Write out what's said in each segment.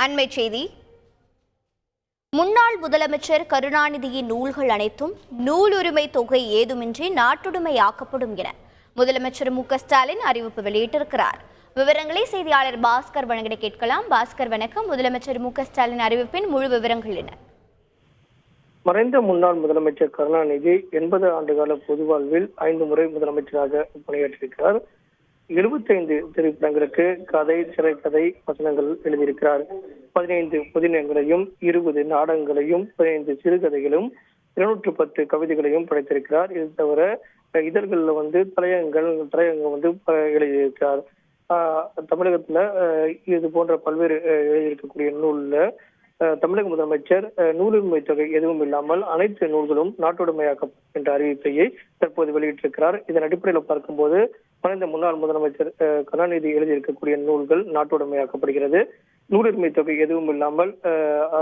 அண்மைச் செய்தி. முன்னாள் முதலமைச்சர் கருணாநிதியின் நூல்கள் அனைத்தும் நூலுரிமை தொகை ஏதுமின்றி நாட்டுடைமையாக்கப்படும் என முதலமைச்சர் மு.க.ஸ்டாலின் அறிவிப்பு வெளியிட்டிருக்கிறார். விவரங்களை செய்தியாளர் பாஸ்கர் வழங்கிட கேட்கலாம். பாஸ்கர் வணக்கம். முதலமைச்சர் மு.க.ஸ்டாலின் அறிவிப்பின் முழு விவரங்கள் என்ன? மறைந்த முன்னாள் முதலமைச்சர் கருணாநிதி 80 ஆண்டுகால பொது வாழ்வில் 5 முறை முதலமைச்சராக பணியாற்றியிருக்கிறார். 75 திரைப்படங்களுக்கு கதை, திரைக்கதை, வசனங்கள் எழுதியிருக்கிறார். 15 புதினங்களையும் 20 நாடகங்களையும் 15 சிறுகதைகளும் 210 கவிதைகளையும் படைத்திருக்கிறார். இது தவிர இதழ்களில் தலையங்கம் எழுதியிருக்கிறார். தமிழகத்துல இது போன்ற பல்வேறு எழுதியிருக்கக்கூடிய நூல்ல தமிழக முதலமைச்சர் நூலுரிமை தொகை எதுவும் இல்லாமல் அனைத்து நூல்களும் நாட்டுடைமையாக்கப்படும் என்ற அறிவிப்பையை தற்போது வெளியிட்டிருக்கிறார். இதன் அடிப்படையில் பார்க்கும்போது மறைந்த முன்னாள் முதலமைச்சர் கருணாநிதி எழுதியிருக்கக்கூடிய நூல்கள் நாட்டுடைமையாக்கப்படுகிறது. நூலுரிமை தொகை எதுவும் இல்லாமல்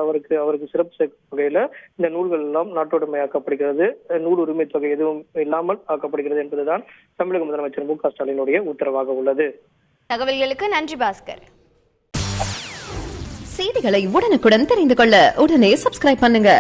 அவருக்கு சிறப்பு சேர்க்கும் வகையில இந்த நூல்கள் எல்லாம் நாட்டுடைமையாக்கப்படுகிறது. நூல் உரிமை தொகை எதுவும் இல்லாமல் ஆக்கப்படுகிறது என்பதுதான் தமிழக முதலமைச்சர் மு.க.ஸ்டாலினுடைய உத்தரவாக உள்ளது. தகவல்களுக்கு நன்றி பாஸ்கர். செய்திகளை உடனுக்குடன் தெரிந்து கொள்ள உடனே சப்ஸ்கிரைப் பண்ணுங்க.